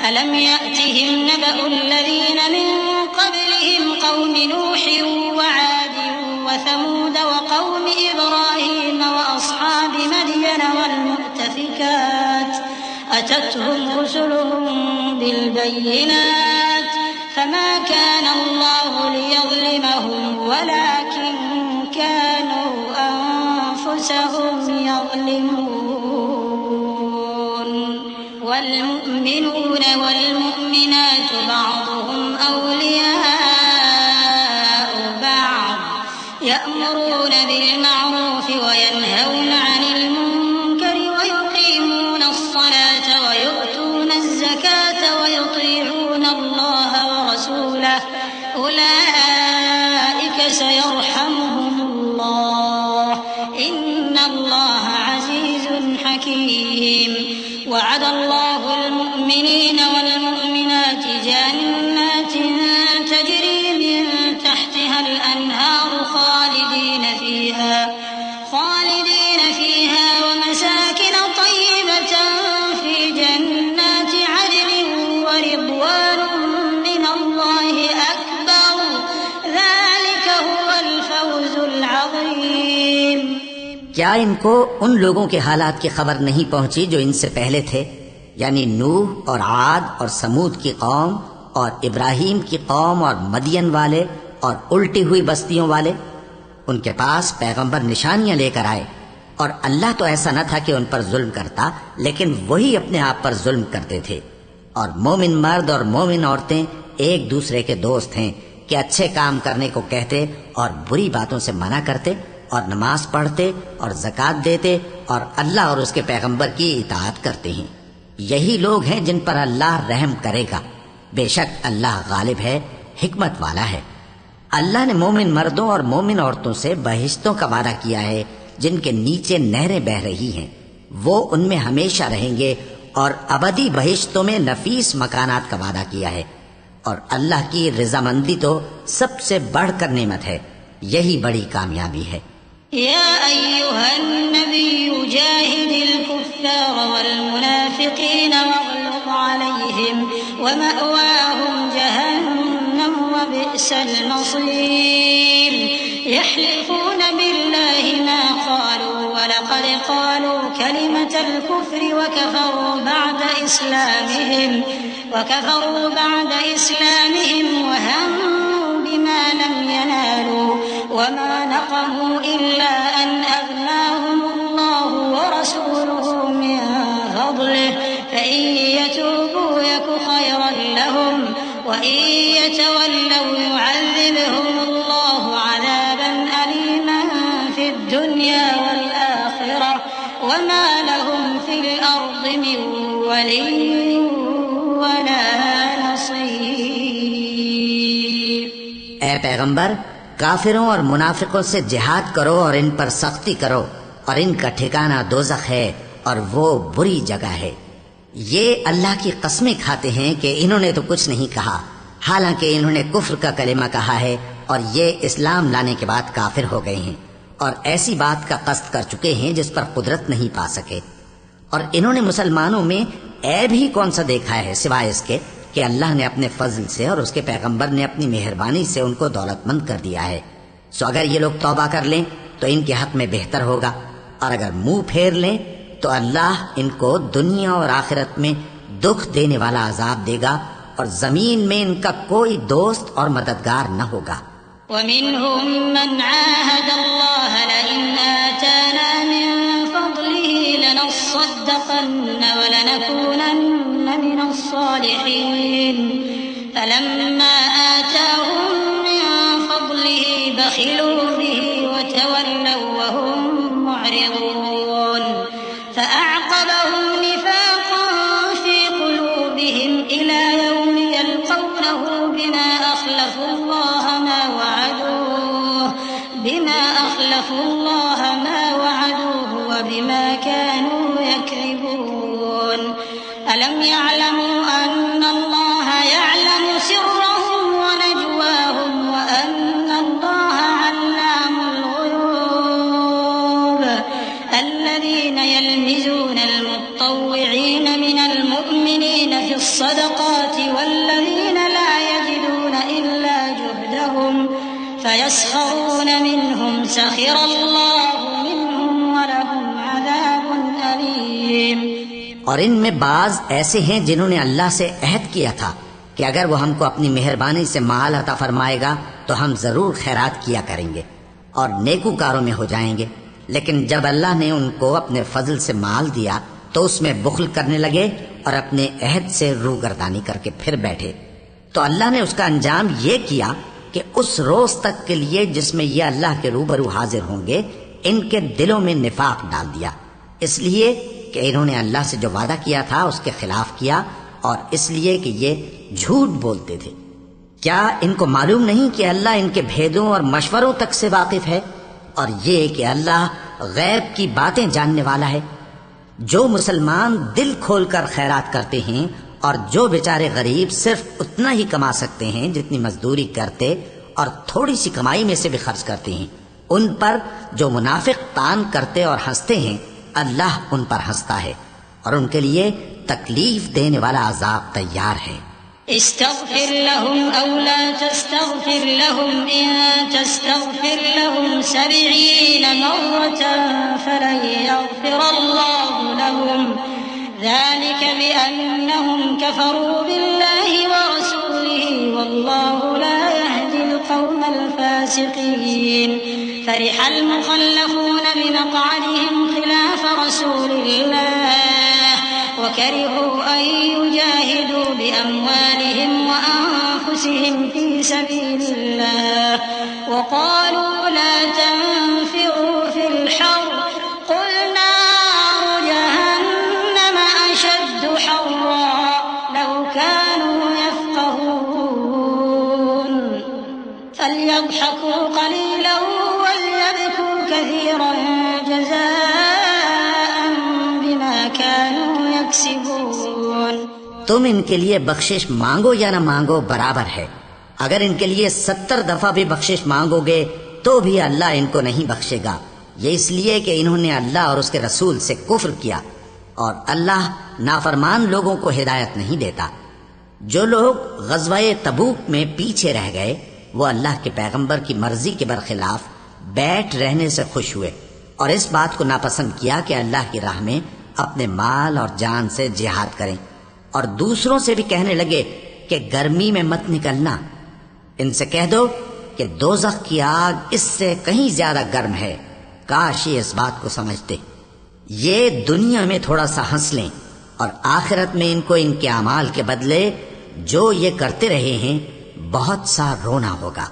ألم يأتهم نبأ الذين من قبلهم قوم نوح وعاد وثمود وقوم إبراهيم وأصحاب مدين والمؤتفكات أتتهم رسلهم بالبينات فما كان الله ليظلمهم ولكن كانوا أنفسهم يظلمون والمؤمنون والمؤمنات بعضهم أولياء بعض يأمرون بالمعروف وينهون عن المنكر ويقيمون الصلاة ويؤتون الزكاة ويطيعون الله ورسوله أولئك سيرحمهم الله إن الله عزيز حكيم وعد الله المؤمنين والمؤمنات جنات تجري من تحتها الأنهار خالدين فيها ومساكن طيبة في جنات عدن ورضوان من الله أكبر ذلك هو الفوز العظيم۔ کیا ان کو ان لوگوں کے حالات کی خبر نہیں پہنچی جو ان سے پہلے تھے، یعنی نوح اور عاد اور سمود کی قوم اور ابراہیم کی قوم اور مدین والے اور الٹی ہوئی بستیوں والے؟ ان کے پاس پیغمبر نشانیاں لے کر آئے، اور اللہ تو ایسا نہ تھا کہ ان پر ظلم کرتا، لیکن وہی اپنے آپ پر ظلم کرتے تھے۔ اور مومن مرد اور مومن عورتیں ایک دوسرے کے دوست ہیں کہ اچھے کام کرنے کو کہتے اور بری باتوں سے منع کرتے اور نماز پڑھتے اور زکوٰۃ دیتے اور اللہ اور اس کے پیغمبر کی اطاعت کرتے ہیں۔ یہی لوگ ہیں جن پر اللہ رحم کرے گا، بے شک اللہ غالب ہے، حکمت والا ہے۔ اللہ نے مومن مردوں اور مومن عورتوں سے بہشتوں کا وعدہ کیا ہے جن کے نیچے نہریں بہہ رہی ہیں، وہ ان میں ہمیشہ رہیں گے، اور ابدی بہشتوں میں نفیس مکانات کا وعدہ کیا ہے۔ اور اللہ کی رضامندی تو سب سے بڑھ کر نعمت ہے، یہی بڑی کامیابی ہے۔ يا أيها النبي جاهد الكفار والمنافقين واغلظ عليهم ومأواهم جهنم وبئس المصير يحلفون بالله ما قالوا ولقد قالوا كلمة الكفر وكفروا بعد إسلامهم وهموا بما لم ينالوا وما نقموا إلا أن أغناهم الله ورسوله من فضله فإن يتوبوا يك خيرا لهم وإن يتولوا يعذبهم الله عذابا أليما في الدنيا والآخرة وما لهم في الأرض من ولي ولا نصير۔ اے پیغمبر، کافروں اور منافقوں سے جہاد کرو اور ان پر سختی کرو، اور ان کا ٹھکانہ دوزخ ہے اور وہ بری جگہ ہے۔ یہ اللہ کی قسمیں کھاتے ہیں کہ انہوں نے تو کچھ نہیں کہا، حالانکہ انہوں نے کفر کا کلمہ کہا ہے اور یہ اسلام لانے کے بعد کافر ہو گئے ہیں، اور ایسی بات کا قصد کر چکے ہیں جس پر قدرت نہیں پا سکے۔ اور انہوں نے مسلمانوں میں عیب ہی کون سا دیکھا ہے سوائے اس کے کہ اللہ نے اپنے فضل سے اور اس کے پیغمبر نے اپنی مہربانی سے ان کو دولت مند کر دیا ہے۔ سو اگر یہ لوگ توبہ کر لیں تو ان کے حق میں بہتر ہوگا، اور اگر منہ پھیر لیں تو اللہ ان کو دنیا اور آخرت میں دکھ دینے والا عذاب دے گا، اور زمین میں ان کا کوئی دوست اور مددگار نہ ہوگا۔ ومنهم من عاهد الله لئن آتانا من فضله لنصدقن ولنكونن من الصالحين فلما آتاهم من فضله بخلوا به وتولوا وهم معرضون فأعقبهم نفاقا في قلوبهم إلى يوم يلقونه بما أخلفوا الله ما وعدوه وبما كانوا يكذبون ألم يعلموا أن الله يعلم سرهم ونجواهم وأن الله علام الصدقات والذين لا يجدون إلا جهدهم فيسخرون منهم سخر الله منهم ولهم عذاب أليم. اور ان میں بعض ایسے ہیں جنہوں نے اللہ سے عہد کیا تھا کہ اگر وہ ہم کو اپنی مہربانی سے مال عطا فرمائے گا تو ہم ضرور خیرات کیا کریں گے اور نیکوکاروں میں ہو جائیں گے، لیکن جب اللہ نے ان کو اپنے فضل سے مال دیا تو اس میں بخل کرنے لگے اور اپنے عہد سے روگردانی کر کے پھر بیٹھے. تو اللہ نے اس کا انجام یہ کیا کہ اس روز تک کے لیے جس میں یہ اللہ کے روبرو حاضر ہوں گے ان کے دلوں میں نفاق ڈال دیا، اس لیے کہ انہوں نے اللہ سے جو وعدہ کیا تھا اس کے خلاف کیا، اور اس لیے کہ یہ جھوٹ بولتے تھے. کیا ان کو معلوم نہیں کہ اللہ ان کے بھیدوں اور مشوروں تک سے واقف ہے، اور یہ کہ اللہ غیب کی باتیں جاننے والا ہے؟ جو مسلمان دل کھول کر خیرات کرتے ہیں اور جو بیچارے غریب صرف اتنا ہی کما سکتے ہیں جتنی مزدوری کرتے اور تھوڑی سی کمائی میں سے بھی خرچ کرتے ہیں، ان پر جو منافق تان کرتے اور ہنستے ہیں اللہ ان پر ہنستا ہے اور ان کے لیے تکلیف دینے والا عذاب تیار ہے. استغفر لهم أو لا تستغفر لهم إن تستغفر لهم 70 مرة فلن يغفر الله لهم ذلك بأنهم كفروا بالله ورسوله والله لا يهدي القوم الفاسقين. فرح المخلفون بمقعدهم خلاف رسول الله وكرهوا أن يجاهدوا بأموالهم وأنفسهم في سبيل الله وقالوا لا تنفروا في الحر قل نار جهنم أشد حرا لو كانوا يفقهون فليضحكوا قليلا وليبكوا كثيرا جزاء بما كانوا يكسبون. تم ان کے لیے بخشش مانگو یا نہ مانگو برابر ہے. اگر ان کے لیے 70 دفعہ بھی بخشش مانگو گے تو بھی اللہ ان کو نہیں بخشے گا. یہ اس لیے کہ انہوں نے اللہ اور اس کے رسول سے کفر کیا، اور اللہ نافرمان لوگوں کو ہدایت نہیں دیتا. جو لوگ غزوہ تبوک میں پیچھے رہ گئے وہ اللہ کے پیغمبر کی مرضی کے برخلاف بیٹھ رہنے سے خوش ہوئے اور اس بات کو ناپسند کیا کہ اللہ کی راہ میں اپنے مال اور جان سے جہاد کریں، اور دوسروں سے بھی کہنے لگے کہ گرمی میں مت نکلنا. ان سے کہہ دو کہ دوزخ کی آگ اس سے کہیں زیادہ گرم ہے، کاش یہ اس بات کو سمجھتے. یہ دنیا میں تھوڑا سا ہنس لیں اور آخرت میں ان کو ان کے اعمال کے بدلے جو یہ کرتے رہے ہیں بہت سا رونا ہوگا.